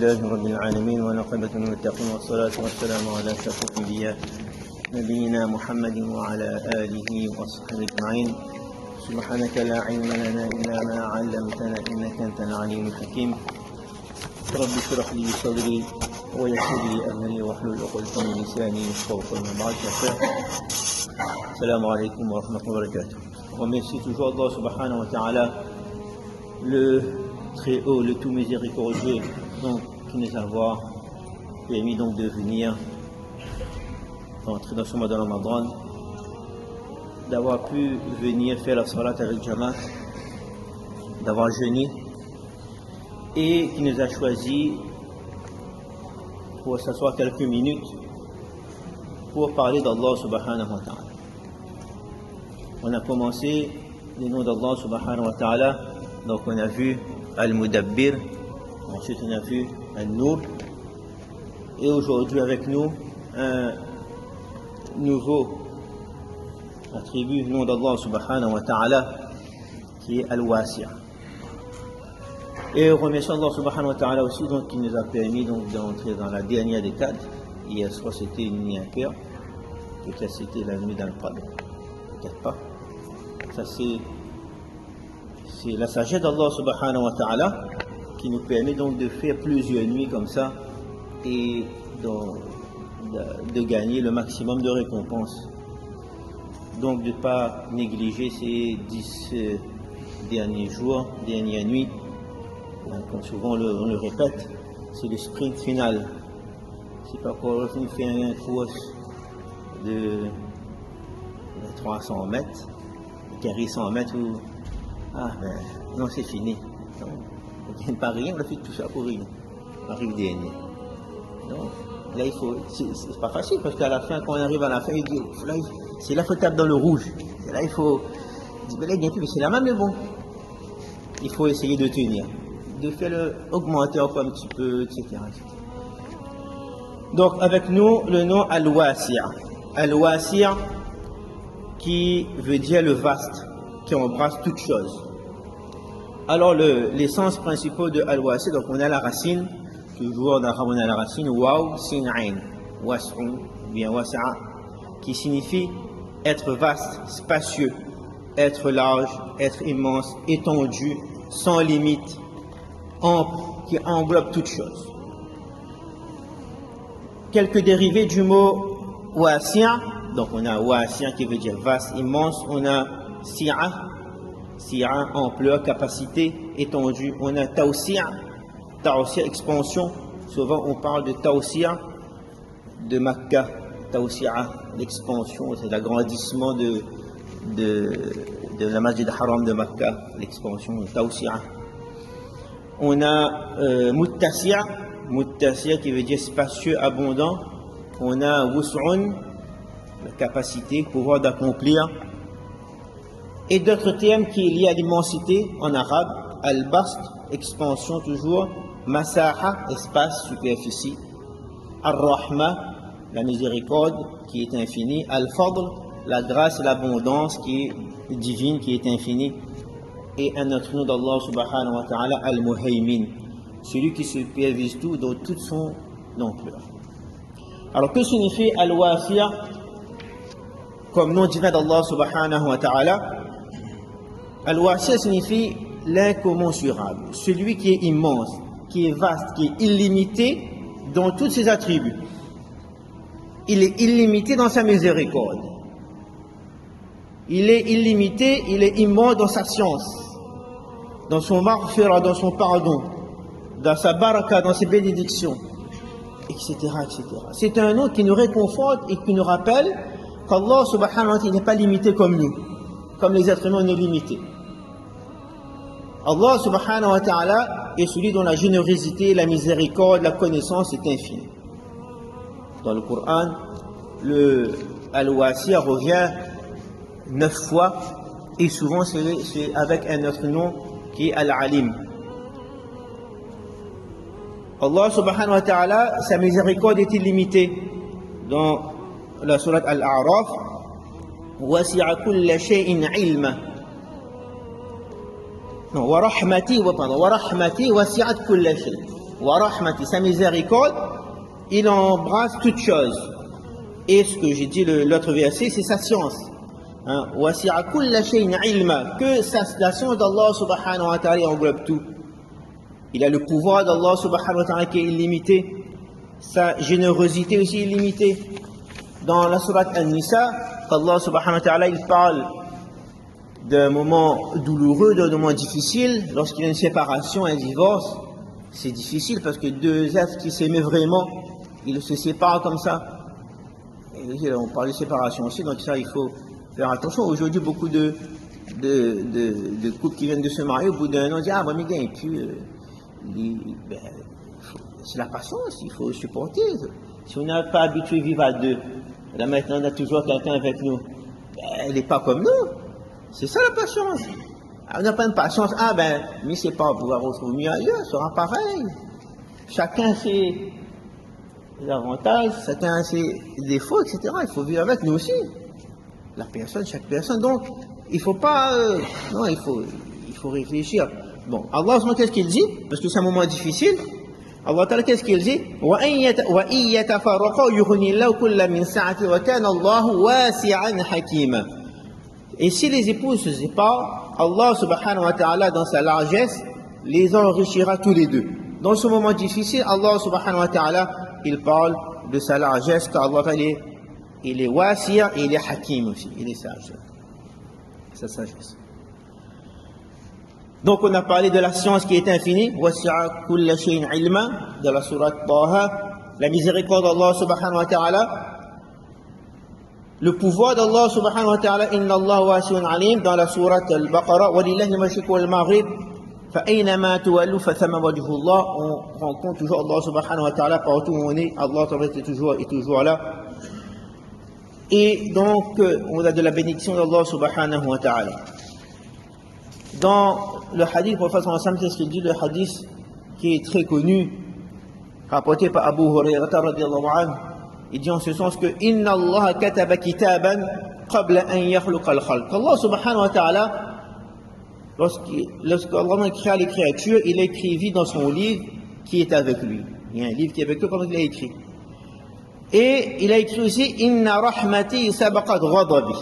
لله رب العالمين والعاقبة للمتقين والصلاة والسلام على أشرف الأنبياء نبينا محمد وعلى آله وصحبه أجمعين. سبحانك لا علم لنا إلا ما علمتنا إنك أنت العليم الحكيم. رب اشرح لي صدري ويسر لي أمري واحلل عقدة من لساني يفقهوا قولي. بعد السلام عليكم ورحمة الله وبركاته. On remercie toujours Allah subhanahu wa ta'ala, le très haut, le tout miséricordieux, donc, qui nous a permis donc de venir entrer dans ce mois de Ramadan, d'avoir pu venir faire la salat avec Jamaat, d'avoir jeûné, et qui nous a choisi pour s'asseoir quelques minutes pour parler d'Allah subhanahu wa ta'ala. On a commencé le nom d'Allah subhanahu wa ta'ala, donc on a vu Al-Mudabbir, ensuite on a vu Al-Nur, et aujourd'hui avec nous un nouveau attribut, nom d'Allah subhanahu wa ta'ala, qui est Al-Wasi'. Et remercions Allah subhanahu wa ta'ala aussi, donc, qui nous a permis donc d'entrer dans la dernière décade. Hier soir c'était une nuit à cœur, peut-être c'était la nuit dans le Prado, peut-être pas. Ça c'est la sagesse d'Allah subhanahu wa ta'ala qui nous permet donc de faire plusieurs nuits comme ça et de gagner le maximum de récompenses. Donc de ne pas négliger ces 10 derniers jours, dernières nuits. Comme souvent on le répète, c'est le sprint final. C'est pas qu'on fait un course de 300 mètres, 400 mètres ou non, c'est fini. Non, on ne gagne pas rien, on a fait tout ça pour rien. On arrive dernier. Donc, là, il faut. C'est pas facile parce qu'à la fin, quand on arrive à la fin, il dit c'est là qu'il faut taper dans le rouge. C'est là il faut. Il dit, mais là, il n'y a plus, mais c'est là même le bon. Il faut essayer de tenir, de faire augmenter encore un petit peu, etc., etc. Donc, avec nous, le nom Al-Wasi'. Al-Wasi' qui veut dire le vaste, qui embrasse toutes choses. Alors les sens principaux de Al-Wasi', donc on a la racine, toujours en arabe on a la racine waw sin ain, was'un, bien wasi'a, qui signifie être vaste, spacieux, être large, être immense, étendu, sans limite, ample, qui englobe toutes choses. Quelques dérivés du mot wasi', donc on a wasi' qui veut dire vaste, immense, on a si'a, ampleur, capacité, étendue. On a tawsi'a, expansion. Souvent on parle de tawsi'a de Makkah. Tawsi'a, l'expansion, c'est l'agrandissement de la Masjid Haram de Makkah, l'expansion, tawsi'a. On a muttasi'a qui veut dire spacieux, abondant. On a wus'un, la capacité, pouvoir d'accomplir. Et d'autres termes qui est lié à l'immensité en arabe, al-bast, expansion toujours, masaha, espace, superficie, ar-rahma, la miséricorde qui est infinie, al-fadl, la grâce et l'abondance qui est divine, qui est infinie, et un autre nom d'Allah subhanahu wa ta'ala, al-muhaymin, celui qui supervise tout dans toute son ampleur. Alors que signifie al-wasi' comme nom divin d'Allah subhanahu wa ta'ala? Al-Wasi' signifie l'incommensurable, celui qui est immense, qui est vaste, qui est illimité dans tous ses attributs. Il est illimité dans sa miséricorde. Il est illimité, il est immense dans sa science, dans son maghfira, dans son pardon, dans sa baraka, dans ses bénédictions, etc., etc. C'est un nom qui nous réconforte et qui nous rappelle qu'Allah subhanahu wa ta'ala n'est pas limité comme nous, comme les êtres humains on est limités. Allah subhanahu wa ta'ala est celui dont la générosité, la miséricorde, la connaissance est infinie. Dans le Coran, le Al-Wasi' revient 9 fois et souvent c'est avec un autre nom qui est Al-Alim. Allah subhanahu wa ta'ala, sa miséricorde est illimitée. Dans la sourate Al-A'raf, wasi'a kulla shay'in ilma. Non, wa rahmati wasi'at kulla shay. wa rahmati, sa miséricorde, il embrasse toutes choses. Et ce que j'ai dit l'autre verset, c'est sa science. Wasi'a kulla shay'in ilma, que la science d'Allah subhanahu wa ta'ala englobe tout. Il a le pouvoir d'Allah subhanahu wa ta'ala qui est illimité, sa générosité aussi illimitée. Dans la sourate An-Nisa, Allah subhanahu wa ta'ala, il parle d'un moment douloureux, d'un moment difficile, lorsqu'il y a une séparation, un divorce. C'est difficile parce que deux êtres qui s'aimaient vraiment, ils se séparent comme ça. Et on parle de séparation aussi, donc ça, il faut faire attention. Aujourd'hui, beaucoup de couples qui viennent de se marier, au bout d'un an, disent ah, moi, et puis, c'est la patience, il faut supporter. Si on n'est pas habitué à vivre à deux, là maintenant, on a toujours quelqu'un avec nous, elle n'est pas comme nous. C'est ça la patience. On n'a pas de patience, mais c'est pas pouvoir retrouver mieux ailleurs, ça sera pareil. Chacun ses avantages, chacun ses défauts, etc. Il faut vivre avec nous aussi. La personne, chaque personne. Donc, il faut pas. Non, il faut réfléchir. Bon, Allah, qu'est-ce qu'il dit? Parce que c'est un moment difficile. Allah, qu'est-ce qu'il dit? Et si les épouses se séparent, Allah subhanahu wa ta'ala, dans sa largesse, les enrichira tous les deux. Dans ce moment difficile, Allah subhanahu wa ta'ala, il parle de sa largesse, car Allah, il est wasi'a et il est hakim aussi, il est sage. Sa sagesse. Donc on a parlé de la science qui est infinie, wasi'a kulla shay'in ilma, dans la sourate Taha, la miséricorde d'Allah subhanahu wa ta'ala, le pouvoir d'Allah subhanahu wa ta'ala, inna Allah wasi'un alim, dans la sourate Al-Baqarah, walillahi al-mashriq wal-maghrib, فأينما تولوا فثم وجه الله. On rencontre toujours Allah subhanahu wa ta'ala partout où on est. Allah est toujours là. Et donc, on a de la bénédiction d'Allah subhanahu wa ta'ala. Dans le hadith, le prophète sallallahu alayhi wa sallam, c'est ce qu'il dit, le hadith qui est très connu, rapporté par Abu Hurairah radiyallahu anhu. Il dit en ce sens que Inna Allah kataba kitaban qabla an yakhluqa al-khalq. Allah subhanahu wa ta'ala, lorsqu'Allah créa les créatures, il écrivit dans son livre qui est avec lui. Il y a un livre qui est avec lui, comme il a écrit. Et il a écrit aussi Inna rahmati sabaqat ghadabi.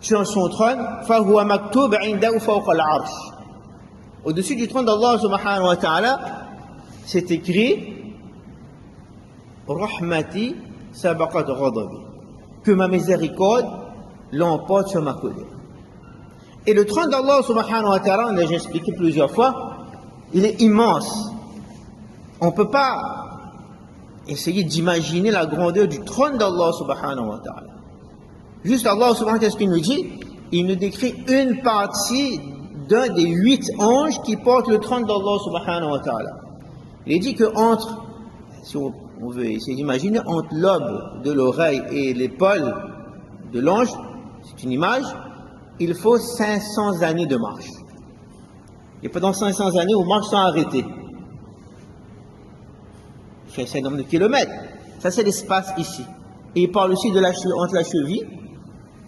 Sur son trône, fahuwa maktub indahu fawqa al-arsh. Au-dessus du trône d'Allah subhanahu wa ta'ala, c'est écrit Rahmati sabaqat ghadabi, que ma miséricorde l'emporte sur ma colère. Et le trône d'Allah subhanahu wa ta'ala, on l'a déjà expliqué plusieurs fois, il est immense. On ne peut pas essayer d'imaginer la grandeur du trône d'Allah subhanahu wa ta'ala. Juste Allah subhanahu wa ta'ala, qu'est-ce qu'il nous dit? Il nous décrit une partie d'un des 8 anges qui portent le trône d'Allah subhanahu wa ta'ala. Il dit que entre, si on veut essayer d'imaginer, entre l'aube de l'oreille et l'épaule de l'ange, c'est une image, il faut 500 années de marche. Et pendant 500 années, on marche sans arrêter. Il fait un certain nombre de kilomètres. Ça, c'est l'espace ici. Et il parle aussi de entre la cheville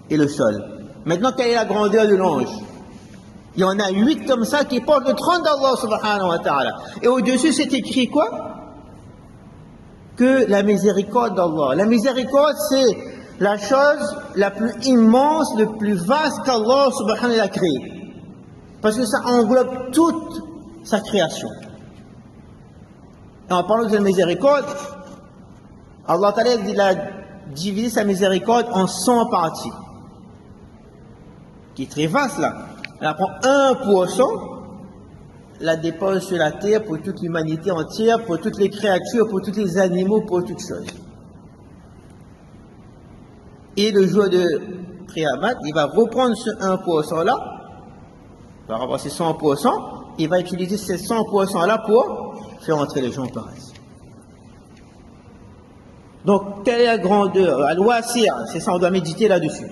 et le sol. Maintenant, quelle est la grandeur de l'ange? Il y en a 8 comme ça qui portent le trône d'Allah subhanahu wa ta'ala. Et au-dessus, c'est écrit quoi? Que la miséricorde d'Allah. La miséricorde, c'est la chose la plus immense, le plus vaste qu'Allah subhanahu wa ta'ala a créé. Parce que ça englobe toute sa création. Et en parlant de la miséricorde, Allah ta'ala, il a divisé sa miséricorde en 100 parties. Qui est très vaste là. Elle prend 1%, la dépose sur la terre pour toute l'humanité entière, pour toutes les créatures, pour tous les animaux, pour toutes choses. Et le jour de Qiyamah, il va reprendre ce 1% là, il va avoir ces 100%, il va utiliser ces 100% là pour faire entrer les gens au paradis. Donc, quelle est la grandeur? Al-Wasi', c'est ça, on doit méditer là-dessus.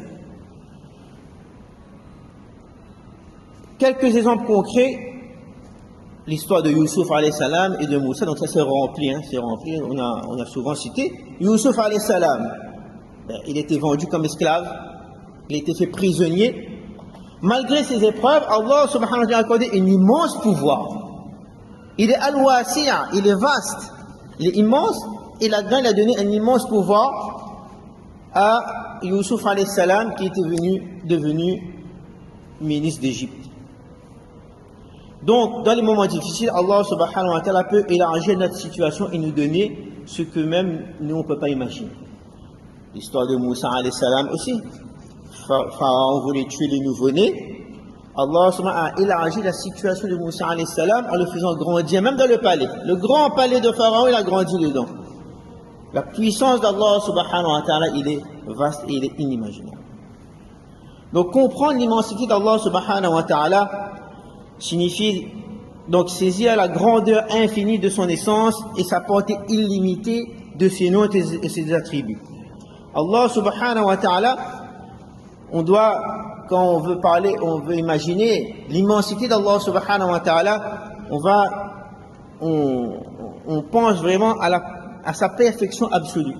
Quelques exemples concrets, l'histoire de Youssouf alayhi salam et de Moussa, donc ça c'est rempli, on a souvent cité. Youssouf alayhi salam, il était vendu comme esclave, il était fait prisonnier. Malgré ces épreuves, Allah subhanahu wa ta'ala a accordé un immense pouvoir. Il est al-wasi'a, il est vaste, il est immense, et là-dedans il a donné un immense pouvoir à Youssouf alayhi salam qui était devenu ministre d'Égypte. Donc, dans les moments difficiles, Allah subhanahu wa ta'ala peut élargir notre situation et nous donner ce que même nous on ne peut pas imaginer. L'histoire de Moussa alayhi salam aussi. Pharaon voulait tuer les nouveau-nés. Allah subhanahu wa ta'ala a élargi la situation de Moussa alayhi salam en le faisant grandir, même dans le palais. Le grand palais de Pharaon, il a grandi dedans. La puissance d'Allah subhanahu wa ta'ala, il est vaste et il est inimaginable. Donc comprendre l'immensité d'Allah subhanahu wa ta'ala signifie donc saisir la grandeur infinie de son essence et sa portée illimitée de ses noms et ses attributs. Allah subhanahu wa ta'ala, on doit, quand on veut parler, on veut imaginer l'immensité d'Allah subhanahu wa ta'ala, on pense vraiment à sa perfection absolue.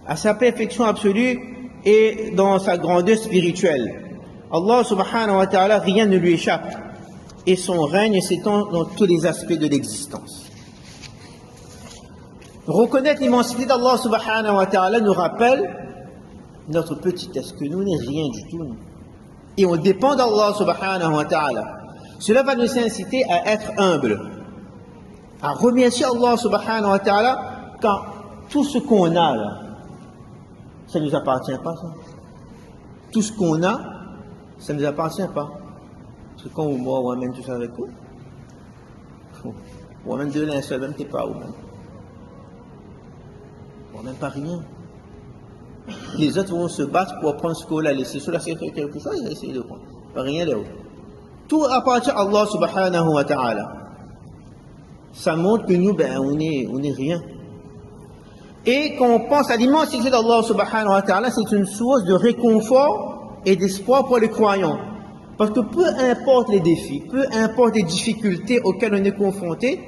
À sa perfection absolue et dans sa grandeur spirituelle. Allah subhanahu wa ta'ala, rien ne lui échappe. Et son règne s'étend dans tous les aspects de l'existence. Reconnaître l'immensité d'Allah subhanahu wa ta'ala nous rappelle notre petitesse, que nous n'est rien du tout. Et on dépend d'Allah subhanahu wa ta'ala. Cela va nous inciter à être humbles, à remercier Allah subhanahu wa ta'ala quand tout ce qu'on a là, ça ne nous appartient pas, ça. Tout ce qu'on a, ça ne nous appartient pas. Parce que quand on meurt, on amène tout ça avec vous. On amène de linceul, même t'es pas où même. On n'aime pas rien. Les autres vont se battre pour prendre ce qu'on a laissé. Ceux-là, c'est quelque chose, ils vont essayer de prendre. Pas rien là-haut. Tout appartient à Allah subhanahu wa ta'ala. Ça montre que nous, on est rien. Et quand on pense à l'immensité d'Allah subhanahu wa ta'ala, c'est une source de réconfort et d'espoir pour les croyants. Parce que peu importe les défis, peu importe les difficultés auxquelles on est confronté,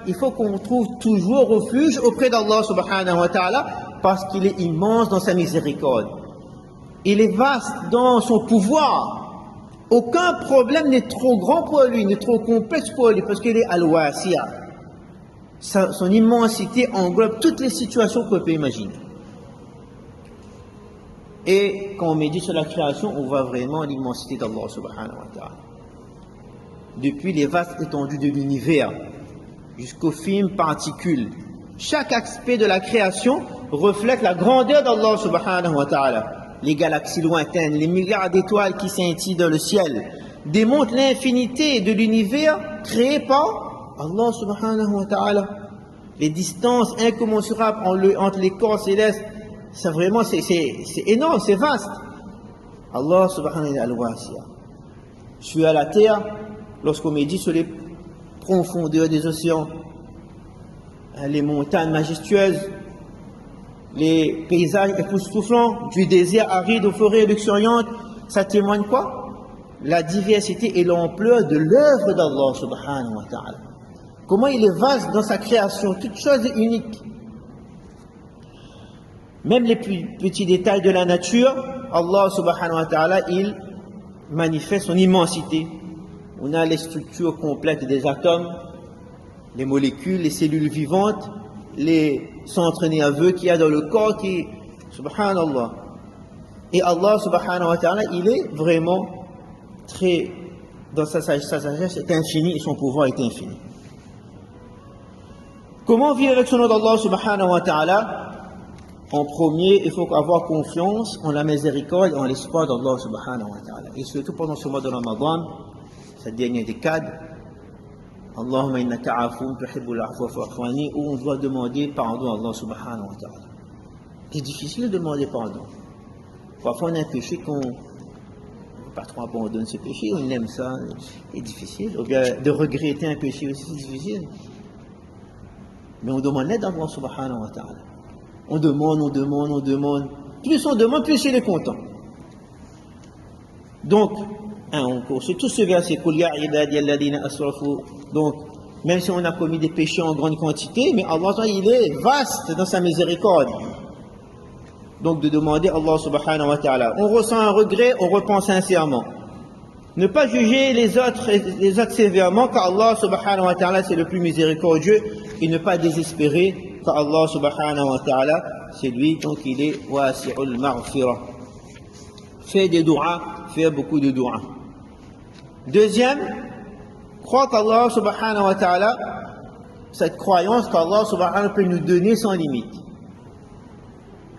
il faut qu'on trouve toujours refuge auprès d'Allah subhanahu wa ta'ala parce qu'il est immense dans sa miséricorde. Il est vaste dans son pouvoir. Aucun problème n'est trop grand pour lui, n'est trop complexe pour lui parce qu'il est al-wasi'a. Son immensité englobe toutes les situations qu'on peut imaginer. Et quand on médite sur la création, on voit vraiment l'immensité d'Allah subhanahu wa ta'ala. Depuis les vastes étendues de l'univers jusqu'aux fines particules, chaque aspect de la création reflète la grandeur d'Allah subhanahu wa ta'ala. Les galaxies lointaines, les milliards d'étoiles qui scintillent dans le ciel démontrent l'infinité de l'univers créé par Allah subhanahu wa ta'ala. Les distances incommensurables entre les corps célestes, c'est vraiment, c'est énorme, c'est vaste. Allah subhanahu wa ta'ala. Je suis à la terre, lorsqu'on médite sur les profondeurs des océans, les montagnes majestueuses, les paysages époustouflants, du désert aride aux forêts luxuriantes, ça témoigne quoi? La diversité et l'ampleur de l'œuvre d'Allah subhanahu wa ta'ala. Comment il est vaste dans sa création, toute chose est unique. Même les plus petits détails de la nature, Allah subhanahu wa ta'ala, il manifeste son immensité. On a les structures complètes des atomes, les molécules, les cellules vivantes, les centres nerveux qu'il y a dans le corps qui, subhanallah. Et Allah subhanahu wa ta'ala, il est vraiment très, dans sa sagesse est infinie et son pouvoir est infini. Comment vivre avec son nom d'Allah subhanahu wa ta'ala? En premier, il faut avoir confiance en la miséricorde et en l'espoir d'Allah subhanahu wa ta'ala. Et surtout pendant ce mois de Ramadan, cette dernière décade, Allahumma innaka afoun tuhibbul afwa fa'fu anni, où on doit demander pardon à Allah subhanahu wa ta'ala. C'est difficile de demander pardon. Parfois on a un péché qu'on ne peut pas trop abandonner ce péché, on aime ça, c'est difficile. Ou bien de regretter un péché aussi, c'est difficile. Mais on demande l'aide d'Allah subhanahu wa ta'ala. On demande. Plus on demande, plus il est content. Donc, c'est tout ce verset. Donc, même si on a commis des péchés en grande quantité, mais Allah, il est vaste dans sa miséricorde. Donc, de demander à Allah subhanahu wa ta'ala. On ressent un regret, on repense sincèrement. Ne pas juger les autres sévèrement, car Allah subhanahu wa ta'ala c'est le plus miséricordieux, et ne pas désespérer, car Allah subhanahu wa ta'ala c'est lui, donc il est wasi'ul maghfira. Fais des du'as, fais beaucoup de du'as. Deuxième, crois qu'Allah subhanahu wa ta'ala, cette croyance qu'Allah subhanahu wa ta'ala peut nous donner sans limite.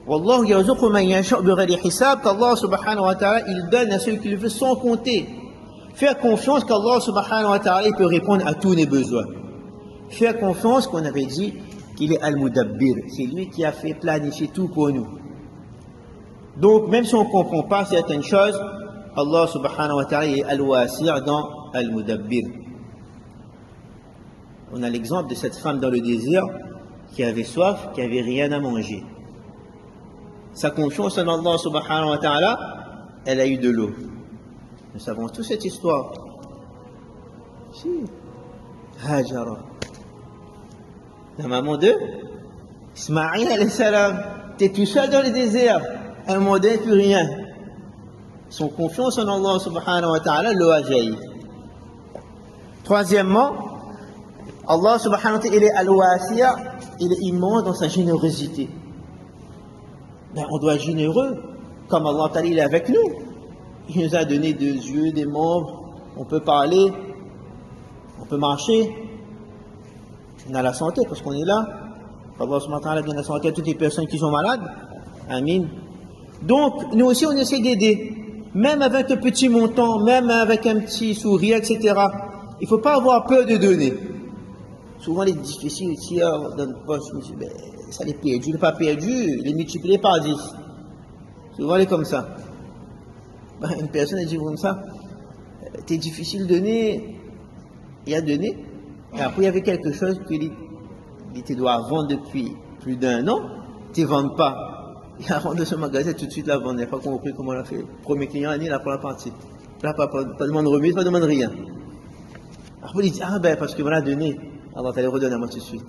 Wallahu yarzuqu man yasha'u bighayri hisab, qu'Allah subhanahu wa ta'ala il donne à ceux qui le veulent sans compter. Faire confiance qu'Allah subhanahu wa ta'ala il peut répondre à tous nos besoins. Faire confiance qu'on avait dit qu'il est Al-Mudabbir, c'est lui qui a fait planifier tout pour nous. Donc même si on ne comprend pas certaines choses, Allah subhanahu wa ta'ala est Al-Wasi' dans Al-Mudabbir. On a l'exemple de cette femme dans le désert qui avait soif, qui avait rien à manger. Sa confiance en Allah subhanahu wa ta'ala, elle a eu de l'eau. Nous savons tous cette histoire. Si. Hajara. La maman de Ismaïl alayhi salam. Tu es tout seul dans le désert. Elle ne demandait plus rien. Son confiance en Allah subhanahu wa ta'ala, l'eau a jailli. Troisièmement, Allah subhanahu wa ta'ala, il est al-wasi', il est immense dans sa générosité. Ben, on doit être généreux, comme Allah ta'ala, il est avec nous. Il nous a donné 2 yeux, des membres, on peut parler, on peut marcher, on a la santé parce qu'on est là. Allah subhanahu wa ta'ala donne la santé à toutes les personnes qui sont malades. Amin. Donc, nous aussi, on essaie d'aider. Même avec un petit montant, même avec un petit sourire, etc. Il ne faut pas avoir peur de donner. Souvent, les difficiles ici, dans le poche, ben, ça l'est perdu, il n'est pas perdu, il est multiplié par 10. Souvent, il est comme ça. Ben, une personne a dit comme ça, c'est difficile de donner, il a donné, et après il y avait quelque chose qu'il te doit vendre depuis plus d'1 an, tu ne vends pas. Et avant de ce magasin, tout de suite la vendre, il n'y a pas compris comment on l'a fait. Premier client, il a pour la partie. Là, pas de demande remise, pas de demande rien. Après il dit, ah ben parce que voilà donné, alors tu les redonner à moi tout de suite.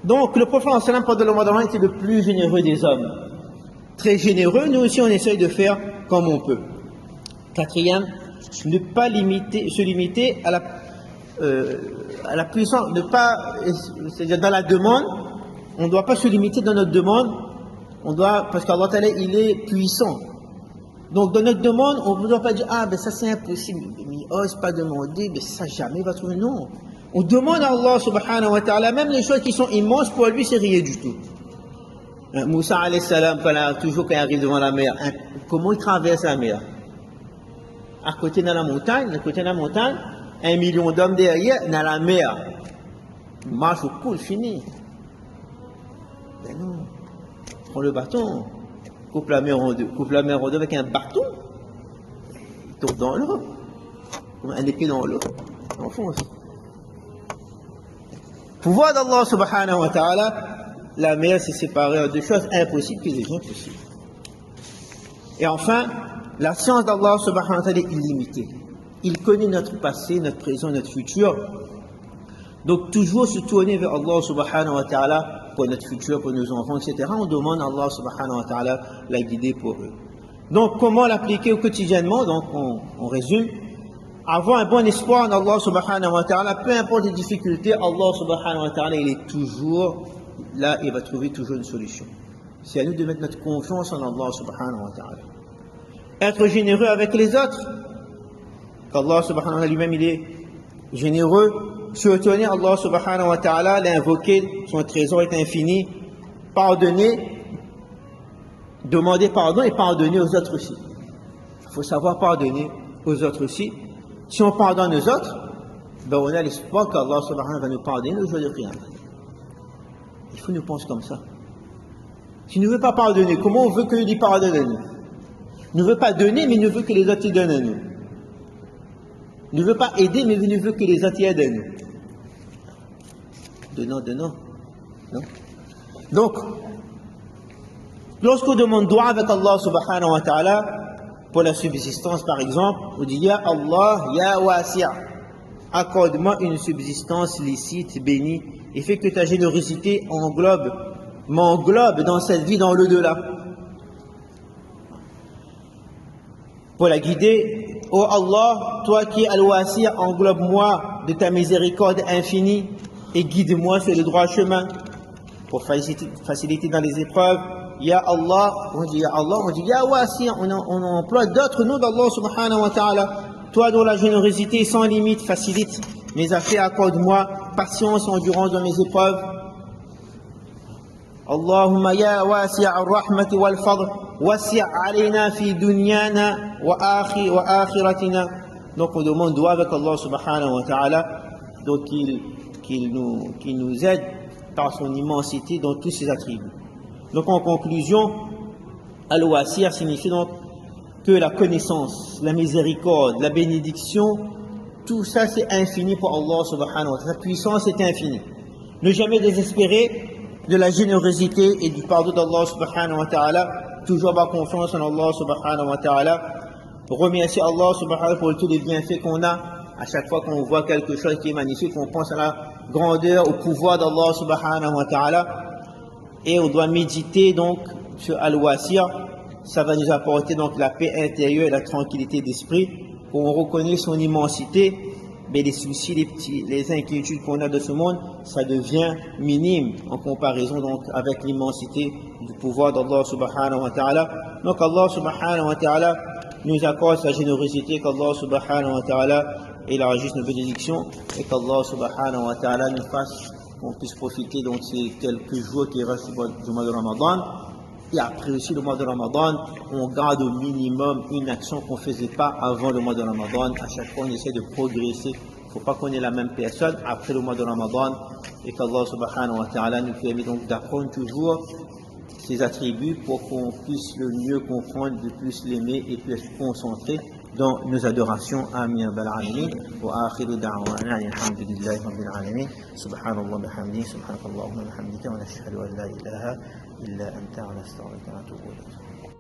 Donc le prophète pendant le mois de Ramadan était le plus généreux des hommes. Très généreux, nous aussi on essaye de faire comme on peut. Quatrième, ne pas se limiter à la puissance, c'est-à-dire dans la demande, on ne doit pas se limiter dans notre demande, parce qu'Allah Ta'ala, il est puissant. Donc dans notre demande, on ne doit pas dire, ah ben ça c'est impossible, mais il n'ose pas demander, mais ça jamais il va trouver, non. On demande à Allah subhanahu wa ta'ala, même les choses qui sont immenses, pour lui c'est rien du tout. Moussa alayhi salam, toujours quand il arrive devant la mer, comment il traverse la mer? À côté de la montagne, 1 million d'hommes derrière, dans la mer. Il marche au cou, fini. Ben non. Prends le bâton, coupe la mer en deux avec un bâton, il tombe dans l'eau. Un épée dans l'eau, il enfonce. Pouvoir d'Allah subhanahu wa ta'ala, la mer s'est séparée en 2 choses impossibles qui deviennent possibles. Et enfin, la science d'Allah subhanahu wa ta'ala est illimitée. Il connaît notre passé, notre présent, notre futur. Donc toujours se tourner vers Allah subhanahu wa ta'ala pour notre futur, pour nos enfants, etc. On demande à Allah subhanahu wa ta'ala la guider pour eux. Donc comment l'appliquer quotidiennement? Donc on résume. Avoir un bon espoir en Allah subhanahu wa ta'ala, peu importe les difficultés, Allah subhanahu wa ta'ala, il est toujours là et va trouver toujours une solution. C'est à nous de mettre notre confiance en Allah subhanahu wa ta'ala. Être généreux avec les autres. Allah subhanahu wa ta'ala lui-même, il est généreux. Se retourner à Allah subhanahu wa ta'ala, l'invoquer, son trésor est infini. Pardonner, demander pardon et pardonner aux autres aussi. Il faut savoir pardonner aux autres aussi. Si on pardonne aux autres, ben on a l'espoir qu'Allah subhanahu wa ta'ala va nous pardonner le jour de Qiyamah. Il faut nous penser comme ça. Si nous ne veut pas pardonner, comment on veut que lui pardonne à nous? Il ne veut pas donner, mais il veut que les autres donnent à nous. Il ne veut pas aider, mais il veut que les autres aident à nous. Donnant. Non? Donc, lorsqu'on demande dua avec Allah subhanahu wa ta'ala, pour la subsistance par exemple, on dit Ya Allah, Ya Wasi', accorde-moi une subsistance licite, bénie, et fais que ta générosité m'englobe dans cette vie, dans l'au-delà. pour la guider. Ô Allah, toi qui es Al-Wasi', englobe-moi de ta miséricorde infinie et guide-moi sur le droit chemin pour faciliter dans les épreuves. Ya Allah, on dit Ya Allah, on dit Ya Wasi', on emploie d'autres noms d'Allah subhanahu wa ta'ala. Toi dont la générosité est sans limite, facilite mes affaires, accorde-moi patience et endurance dans mes épreuves. Allahumma ya wasi' ar-rahmati wal-fadl, wasi' alayna fi dunyana wa akhiratina. Donc on demande doigt avec Allah subhanahu wa ta'ala, donc qu'il nous aide par son immensité dans tous ses attributs. Donc en conclusion, al-wasi' signifie donc que la connaissance, la miséricorde, la bénédiction, tout ça c'est infini pour Allah subhanahu wa ta'ala. Sa puissance est infinie. Ne jamais désespérer de la générosité et du pardon d'Allah subhanahu wa ta'ala. Toujours avoir confiance en Allah subhanahu wa ta'ala. Remercier Allah subhanahu wa ta'ala pour tous les bienfaits qu'on a. À chaque fois qu'on voit quelque chose qui est magnifique, on pense à la grandeur, au pouvoir d'Allah subhanahu wa ta'ala. Et on doit méditer donc sur Al-Wasi'. Ça va nous apporter donc la paix intérieure et la tranquillité d'esprit. Où on reconnaît son immensité, mais les soucis, les inquiétudes qu'on a de ce monde, ça devient minime en comparaison donc avec l'immensité du pouvoir d'Allah subhanahu wa ta'ala. Donc Allah subhanahu wa ta'ala nous accorde sa générosité, qu'Allah subhanahu wa ta'ala élargisse nos bénédictions et qu'Allah subhanahu wa ta'ala nous fasse qu'on puisse profiter donc ces quelques jours qui restent du mois de Ramadan. Et après aussi le mois de Ramadan, on garde au minimum une action qu'on ne faisait pas avant le mois de Ramadan. À chaque fois, on essaie de progresser. Il ne faut pas qu'on ait la même personne après le mois de Ramadan. Et qu'Allah subhanahu wa ta'ala nous permet donc d'apprendre toujours ses attributs pour qu'on puisse le mieux comprendre, de plus l'aimer et plus se concentrer dans nos adorations. Amin. Wa akhiru da'wana alhamdulillahi rabbil alamin. Subhanallah bihamdihi, subhanakallahumma bihamdika, wa nashhadu an la ilaha إلا أنت على استغفرك ونتوب إليك.